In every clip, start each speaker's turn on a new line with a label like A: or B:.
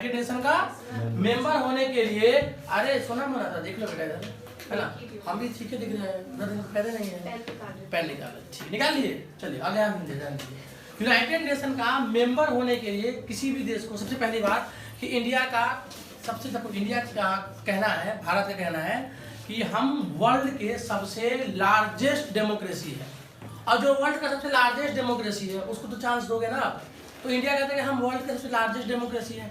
A: Nation का member होने के लिए, अरे सोना मना था, देख लो बेटा इधर, है ना, हम भी सीखे दिख रहे हैं, फायदे नहीं है, पेन निकालो, ठीक निकाल लिए, चलिए आगे हम यूनाइटेड नेशन का मेंबर होने के लिए किसी भी देश को सबसे पहली बात कि इंडिया का कहना है, भारत का कहना है कि हम वर्ल्ड के सबसे लार्जेस्ट डेमोक्रेसी है, और जो वर्ल्ड का सबसे लार्जेस्ट डेमोक्रेसी है उसको तो चांस दोगे ना आप। तो इंडिया कहते हैं कि हम वर्ल्ड के सबसे लार्जेस्ट डेमोक्रेसी है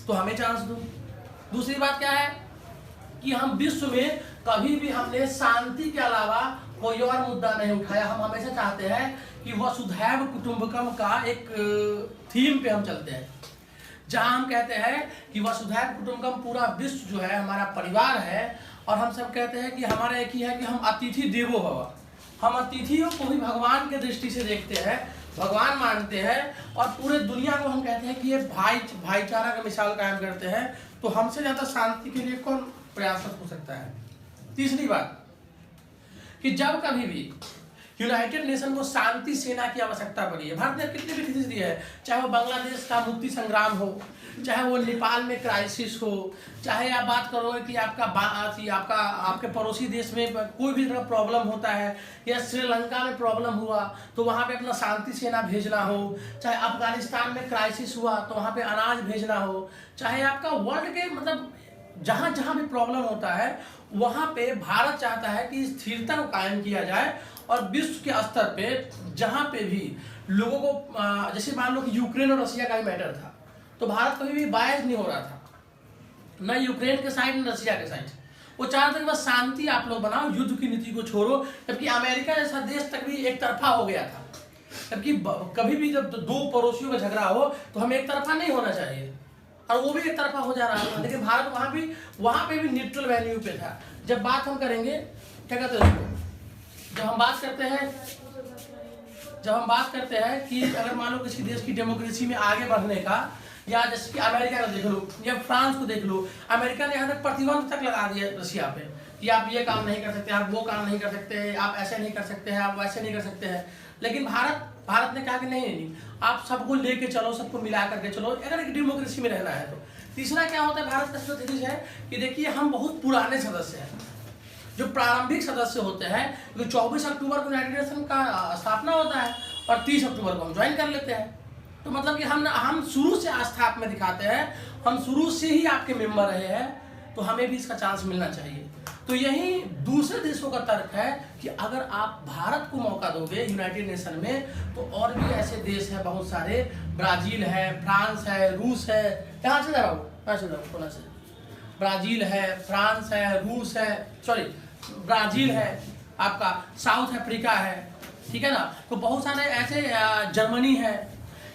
A: तो हमें चांस दो। दूसरी बात क्या है कि हम विश्व में कभी भी हमने शांति के अलावा कोई और मुद्दा नहीं उठाया। हम हमेशा चाहते हैं कि वसुधैव कुटुंबकम का एक थीम पे हम चलते हैं, जहां हम कहते हैं कि वसुधैव कुटुंबकम पूरा विश्व जो है हमारा परिवार है, और हम सब कहते हैं कि हमारा एक ही है कि हम अतिथि देवो भव, हम अतिथियों को भी भगवान के दृष्टि से देखते हैं, भगवान मानते हैं, और पूरे दुनिया को हम कहते हैं कि ये भाईचारा का मिसाल कायम करते हैं। तो हमसे ज्यादा शांति के लिए कौन प्रयासरत हो सकता है। तीसरी बात कि जब कभी भी यूनाइटेड नेशन को शांति सेना की आवश्यकता पड़ी है, भारत ने कितने भी थीसिस दिए है, चाहे वो बांग्लादेश का मुक्ति संग्राम हो, चाहे वो नेपाल में क्राइसिस हो, चाहे आप बात करो कि आपके पड़ोसी देश में कोई भी तरह प्रॉब्लम होता है, या श्रीलंका में प्रॉब्लम हुआ तो वहाँ पे अपना शांति सेना भेजना हो, चाहे अफगानिस्तान में क्राइसिस हुआ तो वहाँ पे अनाज भेजना हो, चाहे आपका वर्ल्ड के मतलब जहाँ जहाँ भी प्रॉब्लम होता है वहाँ पे भारत चाहता है कि स्थिरता को कायम किया जाए, और विश्व के स्तर पे जहाँ पे भी लोगों को जैसे मान लो कि यूक्रेन और रशिया का ही मैटर था तो भारत कभी भी बायस नहीं हो रहा था, न यूक्रेन के साइड न रशिया के साइड। वो चाहते थे बस शांति आप लोग बनाओ, युद्ध की नीति को छोड़ो, जबकि अमेरिका जैसा देश तक भी एक तरफा हो गया था। जबकि कभी भी जब दो पड़ोसियों का झगड़ा हो तो हमें एक तरफा नहीं होना चाहिए, और वो भी एक तरफा हो जा रहा था, लेकिन भारत वहाँ पे भी न्यूट्रल वैल्यू पे था। जब बात हम करेंगे क्या कहते हैं उसको, जब हम बात करते हैं कि अगर मान लो किसी देश की डेमोक्रेसी में आगे बढ़ने का, या जैसे कि अमेरिका को देख लो या फ्रांस को देख लो, अमेरिका ने यहाँ तक प्रतिबंध तक लगा दिया रशिया पे कि आप ये काम नहीं कर सकते, आप वो काम नहीं कर सकते, आप ऐसे नहीं कर सकते हैं, आप वैसे नहीं कर सकते हैं। लेकिन भारत ने कहा कि नहीं, आप सबको लेके चलो, सबको मिला करके चलो, अगर एक डेमोक्रेसी में रहना है तो। तीसरा क्या होता है भारत का जो थीसिस है कि देखिए हम बहुत पुराने सदस्य हैं, जो प्रारंभिक सदस्य होते हैं, क्योंकि 24 अक्टूबर को यूनाइटेड नेशन का स्थापना होता है और 30 अक्टूबर को हम ज्वाइन कर लेते हैं। तो मतलब कि हम शुरू से आस्था आप में दिखाते हैं, हम शुरू से ही आपके मेंबर रहे हैं, तो हमें भी इसका चांस मिलना चाहिए। तो यही दूसरे देशों का तर्क है कि अगर आप भारत को मौका दोगे यूनाइटेड नेशन में तो और भी ऐसे देश हैं बहुत सारे, ब्राजील है, फ्रांस है, रूस है, कहाँ से जाओ से ब्राजील है, फ्रांस है, रूस है, ब्राजील है, आपका साउथ अफ्रीका है, ठीक है ना। तो बहुत सारे ऐसे, जर्मनी है,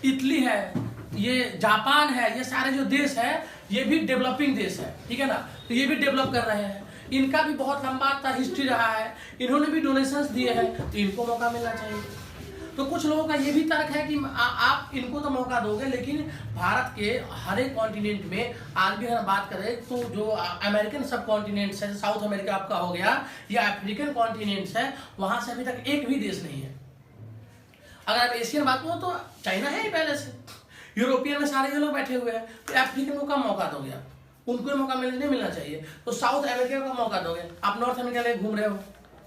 A: इटली है, ये जापान है, ये सारे जो देश है ये भी डेवलपिंग देश है, ठीक है ना। तो ये भी डेवलप कर रहे हैं, इनका भी बहुत लंबा हिस्ट्री रहा है, इन्होंने भी डोनेशंस दिए हैं, तो इनको मौका मिलना चाहिए। तो कुछ लोगों का ये भी तर्क है कि आप इनको तो मौका दोगे, लेकिन भारत के हर एक कॉन्टिनेंट में आज भी अगर बात करें तो जो अमेरिकन सब कॉन्टिनेंट्स है, साउथ अमेरिका आपका हो गया, या अफ्रीकन कॉन्टिनेंट्स है, वहां से अभी तक एक भी देश नहीं है। अगर आप एशियन बात करो तो चाइना है ही पहले से, यूरोपियन में सारे ये लोग बैठे हुए हैं, तो अफ्रीकन को कम मौका दोगे आप, उनको मौका नहीं मिलना चाहिए। तो साउथ अमेरिका को मौका दोगे, आप नॉर्थ अमेरिका में घूम रहे हो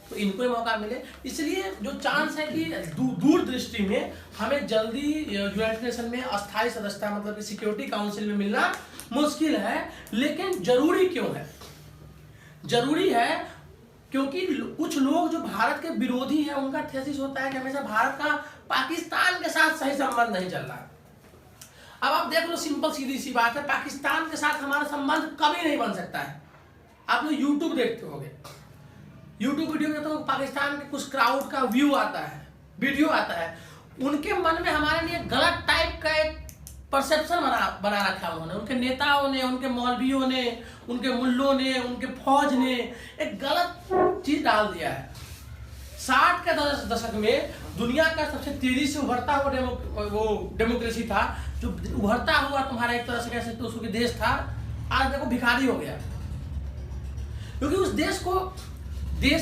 A: तो इनको ही मौका मिले। इसलिए जो चांस है कि दूर दृष्टि में हमें जल्दी यूनाइटेड नेशन में अस्थायी सदस्यता मतलब कि सिक्योरिटी काउंसिल में मिलना मुश्किल है। लेकिन जरूरी क्यों है? जरूरी है क्योंकि कुछ लोग जो भारत के विरोधी हैं उनका थीसिस होता है कि हमेशा भारत का पाकिस्तान के साथ सही संबंध नहीं चल रहा। अब आप देख लो, सिंपल सीधी सी बात है, पाकिस्तान के साथ हमारा संबंध कभी नहीं बन सकता है। आप लोग यूट्यूब देखते होंगे, यूट्यूब वीडियो में तो पाकिस्तान के कुछ क्राउड का व्यू आता है, वीडियो आता है, उनके मन में हमारे लिए गलत टाइप का एक परसेप्शन बना रखा है उन्होंने, उनके नेताओं ने, उनके मौलवियों ने, उनके मुल्लों ने, उनके फौज ने एक गलत चीज डाल दिया है। 60 के दशक में दुनिया का सबसे तेजी से उभरता हुआ वो डेमोक्रेसी था, जो उभरता हुआ तुम्हारा एक तरह से कह सकते उसको देश था, आज देखो भिखारी हो गया। क्योंकि उस देश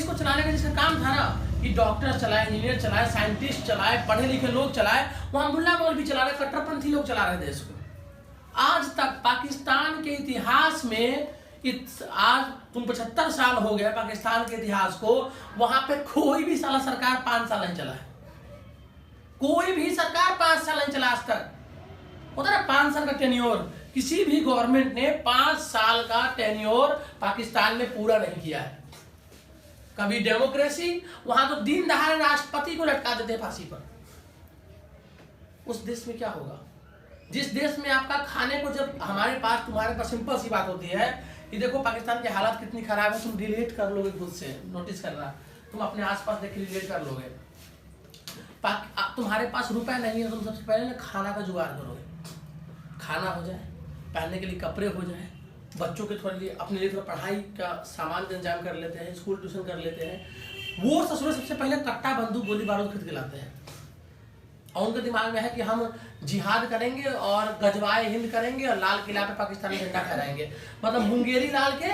A: को चलाने का जिसका काम था ना कि डॉक्टर चलाए, इंजीनियर चलाए, साइंटिस्ट चलाए, पढ़े लिखे लोग चलाए, वहां मुल्ला मौलवी चला रहे, कट्टरपंथी लोग चला रहे देश को। आज तक पाकिस्तान के इतिहास में आज तुम 75 साल हो गए पाकिस्तान के इतिहास को, वहां पे कोई भी साला सरकार 5 साल नहीं चला है। कोई भी सरकार 5 साल नहीं चला आज तक। होता ना 5 साल का टेन्योर, किसी भी गवर्नमेंट ने 5 साल का टेन्योर पाकिस्तान में पूरा नहीं किया है। कभी डेमोक्रेसी, वहां तो दिन दहाड़े राष्ट्रपति को लटका देते फांसी पर। उस देश में क्या होगा? जिस देश में आपका खाने को, जब हमारे पास तुम्हारे पास सिंपल सी बात होती है कि देखो पाकिस्तान की हालत कितनी खराब है, तुम रिलेट कर लोगे खुद से, नोटिस कर रहा, तुम अपने आसपास देख के रिलेट कर लोगे। तुम्हारे पास रुपए नहीं है, तुम सबसे पहले ना खाना का जुगाड़ करोगे, खाना हो जाए, पहनने के लिए कपड़े हो जाए, बच्चों के थोड़े लिए अपने लिए थोड़ा पढ़ाई का सामान का इंतजाम कर लेते हैं, स्कूल ट्यूशन कर लेते हैं। वो ससुर सबसे पहले कट्टा बंदूक गोली बारूद खरीद के लाते हैं और उनके दिमाग में है कि हम जिहाद करेंगे और गजवाए हिंद करेंगे और लाल किला पे पाकिस्तानी झंडा फहराएंगे। मतलब मुंगेरी लाल के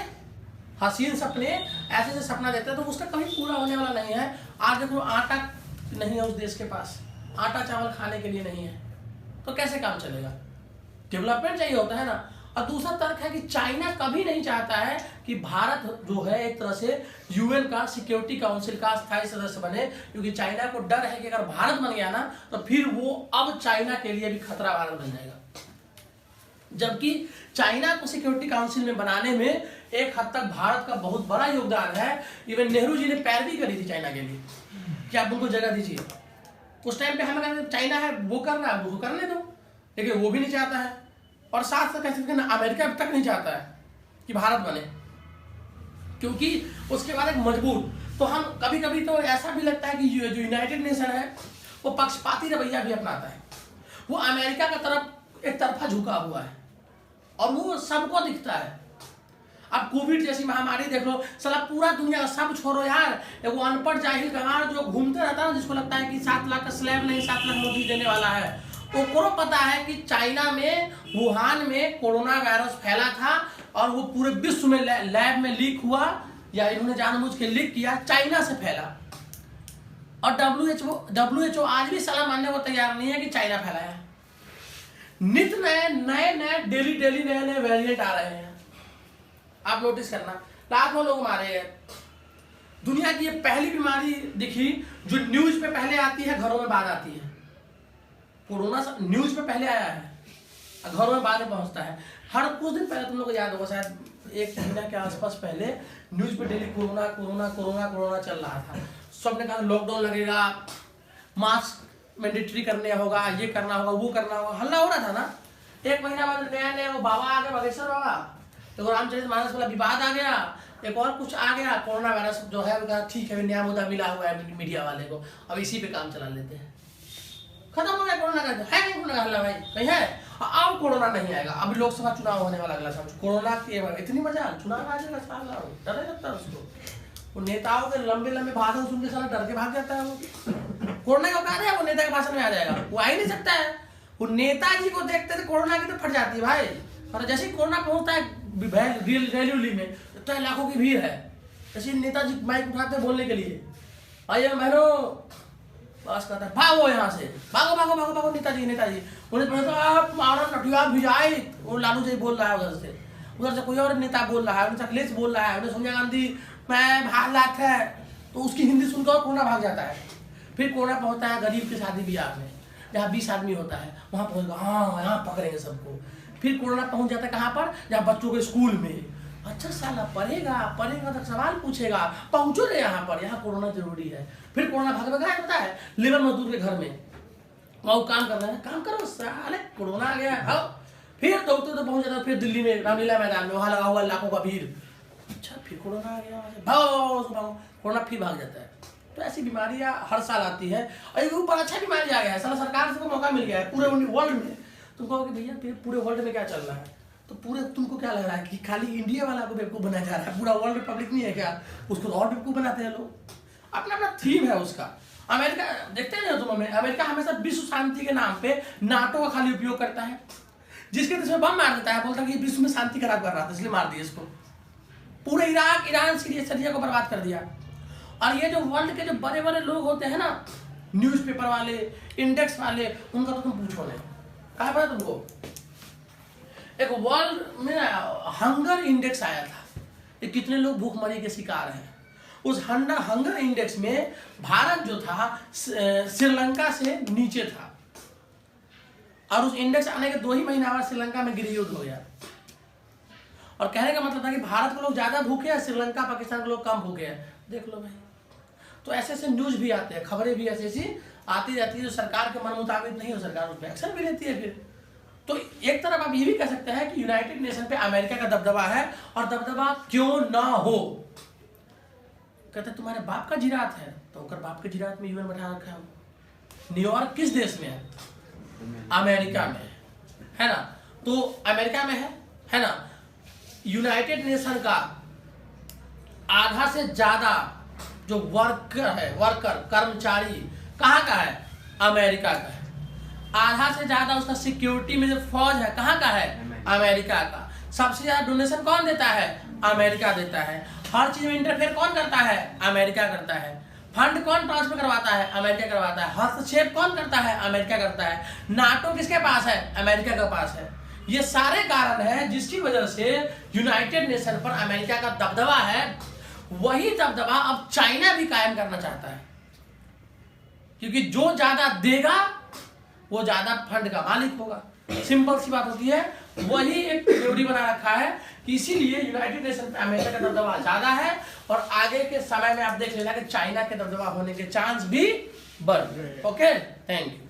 A: हसीन सपने ऐसे से सपना देते हैं, तो उसका कभी पूरा होने वाला नहीं है। आज देखो आटा नहीं है उस देश के पास, आटा चावल खाने के लिए नहीं है, तो कैसे काम चलेगा? डेवलपमेंट चाहिए होता है ना। और दूसरा तर्क है कि चाइना कभी नहीं चाहता है कि भारत जो है एक तरह से यूएन का सिक्योरिटी काउंसिल का स्थायी सदस्य बने, क्योंकि चाइना को डर है कि अगर भारत बन गया ना तो फिर वो अब चाइना के लिए भी खतरा भारत बन जाएगा। जबकि चाइना को सिक्योरिटी काउंसिल में बनाने में एक हद तक भारत का बहुत बड़ा योगदान है। इवन नेहरू जी ने पैरवी करी थी चाइना के लिए कि आप उनको जगह दीजिए। उस टाइम पे हमें कहते चाइना है वो कर रहा है, वो करने दो, लेकिन वो भी नहीं चाहता है। और साथ साथ कह सकते हैं अमेरिका अब तक नहीं चाहता है कि भारत बने, क्योंकि उसके बाद एक मजबूर। तो हम कभी कभी तो ऐसा भी लगता है कि जो यूनाइटेड नेशन है वो पक्षपाती रवैया भी अपनाता है। वो अमेरिका का तरफ एक तरफा झुका हुआ है और वो सबको दिखता है। अब कोविड जैसी महामारी देख लो, साला पूरा दुनिया का सब छोड़ो यार, वो अनपढ़ जाहिल गंवार जो घूमते रहता है, जिसको लगता है कि 7 लाख का स्लैब नहीं 7 लाख मोदी देने वाला है, वो पता है कि चाइना में वुहान में कोरोना वायरस फैला था और वो पूरे विश्व में लैब में लीक हुआ, या इन्होंने जानबूझ के लीक किया, चाइना से फैला। और WHO आज भी सलाह मानने को तैयार नहीं है कि चाइना फैलाया। नित्य नए डेली नए वेरिएंट आ रहे हैं। आप नोटिस करना, लाखों लोग मारे हैं। दुनिया की ये पहली बीमारी दिखी जो न्यूज पे पहले आती है, घरों में बाद आती है। कोरोना न्यूज पे पहले आया है, घरों में बाद में पहुंचता है। हर कुछ दिन पहले, तुम लोग को याद होगा शायद 1 महीना के आसपास पहले न्यूज पे डेली कोरोना चल रहा था। सबने कहा लॉकडाउन लगेगा, मास्क मैंडेटरी करने होगा, ये करना होगा, वो करना होगा, हल्ला हो रहा था ना। 1 महीना बाद नया वो बाबा आ गया, बागेश्वर बाबा, तो रामचरितमानस वाला विवाद आ गया, एक और कुछ आ गया, कोरोना वायरस जो है वो ठीक है, नया मुद्दा मिला हुआ है मीडिया वाले को, अब इसी पे काम चला लेते हैं। खत्म हो गया कोरोना का, है नहीं कोरोना हल्ला भाई कहीं है। अब कोरोना नहीं आएगा, अभी लोकसभा चुनाव होने वाला अगला साल, कोरोना की इतनी मजा, चुनाव आ जाएगा साल, डर नहीं लगता उसको। वो नेताओं के लंबे भाषण सुन के साला डर के भाग जाता है। वो कोरोना का औकात है, वो नेता के भाषण में आ जाएगा, वो आ ही नहीं सकता है। वो नेताजी को देखते थे कोरोना की तो फट जाती है भाई। और जैसे ही कोरोना पहुंचता है रैली में तो लाखों की भीड़ है, जैसे नेताजी माइक उठाते बोलने के लिए, आइए बहनों, बस कहता है भागो यहाँ से, भागो नेताजी। उन्हें पता आप मारा नटिया भिजाई, वो लालू जी बोल रहा है उधर से कोई और नेता बोल रहा है, उन्हें अखिलेश बोल रहा है, उन्हें सोनिया गांधी मैं हालात है, तो उसकी हिंदी सुनकर कोरोना भाग जाता है। फिर कोरोना पहुंचता है गरीब के शादी ब्याह में, जहाँ 20 आदमी होता है, वहाँ पहुँच गया, हाँ यहाँ पकड़ेंगे सबको। फिर कोरोना पहुँच जाता है कहाँ पर, जहाँ बच्चों के स्कूल में। अच्छा साला पढ़ेगा तो सवाल पूछेगा, पहुँचो रे यहाँ पर, यहाँ कोरोना जरूरी है। फिर कोरोना भाग पता है लेबर मजदूर के घर में, वहाँ काम करना है, काम करो साले, कोरोना आ गया है। फिर दौड़ते तो पहुँच जाता है, फिर दिल्ली में रामलीला मैदान में, वहाँ लगा हुआ लाखों का भीड़। अच्छा फिर कोरोना आ गया, भागो, कोरोना फिर भाग जाता है। तो ऐसी बीमारियां हर साल आती है। और एक ऊपर अच्छा बीमारी आ गया है, साला सरकार से मौका मिल गया है पूरे वर्ल्ड में। तुम कहोगे भैया पूरे वर्ल्ड में क्या चल रहा है, तो पूरे तुमको क्या लग रहा है कि खाली इंडिया वाला को बेवकूफ़ बनाया जा रहा है, पूरा वर्ल्ड पब्लिक नहीं है क्या? उसको और बेवकूफ़ बनाते हैं लोग, अपना अपना थीम है उसका। अमेरिका देखते हैं तुम, अमेरिका हमेशा विश्व शांति के नाम पे नाटो का खाली उपयोग करता है, जिसके देश में बम मार देता है, बोलता है कि विश्व में शांति खराब कर रहा था इसलिए मार दिया इसको। पूरे इराक, ईरान, सीरिया को बर्बाद कर दिया। और ये जो वर्ल्ड के जो बड़े बड़े लोग होते हैं ना, न्यूज़पेपर वाले, इंडेक्स वाले, उनका तो तुम पूछो नहीं। कहा पता तुमको, एक वर्ल्ड में हंगर इंडेक्स आया था कि कितने लोग भूखमरी के शिकार हैं। उस हंगर इंडेक्स में भारत जो था श्रीलंका से नीचे था, और उस इंडेक्स आने के 2 ही महीना बाद श्रीलंका में गृह युद्ध हो गया। और कहने का मतलब था कि भारत के लोग ज्यादा भूखे हैं, श्रीलंका पाकिस्तान के लोग कम भूखे हैं। देख लो भाई, तो ऐसे ऐसे न्यूज भी आते हैं, खबरें भी ऐसी ऐसी आती रहती है जो सरकार के मन मुताबिक नहीं हो, सरकार उस पर एक्शन भी लेती है। फिर तो एक तरफ आप ये भी कह सकते हैं कि यूनाइटेड नेशन पे अमेरिका का दबदबा है, और दबदबा क्यों ना हो। कहते तुम्हारे बाप का जिरात है, तो उनका बाप के जिरात में यूएन बैठा रखा है। न्यूयॉर्क किस देश में है? अमेरिका में है ना। तो अमेरिका में है ना। यूनाइटेड नेशन का आधा से ज्यादा जो वर्कर कर्मचारी कहाँ का है? अमेरिका का है। आधा से ज्यादा उसका सिक्योरिटी में जो फौज है कहाँ का है? अमेरिका का। सबसे ज्यादा डोनेशन कौन देता है? अमेरिका देता है। हर चीज में इंटरफेयर कौन करता है? अमेरिका करता है। फंड कौन ट्रांसफर करवाता है? अमेरिका करवाता है। हस्तक्षेप कौन करता है? अमेरिका करता है। नाटो किसके पास है? अमेरिका के पास है। ये सारे कारण हैं जिसकी वजह से यूनाइटेड नेशन पर अमेरिका का दबदबा है। वही दबदबा अब चाइना भी कायम करना चाहता है, क्योंकि जो ज्यादा देगा वो ज्यादा फंड का मालिक होगा। सिंपल सी बात होती है। वही एक थ्योरी बना रखा है कि इसीलिए यूनाइटेड नेशन पे अमेरिका का दबदबा ज्यादा है, और आगे के समय में आप देख लेना कि चाइना के दबदबा होने के चांस भी बढ़ गए। Okay, thank you.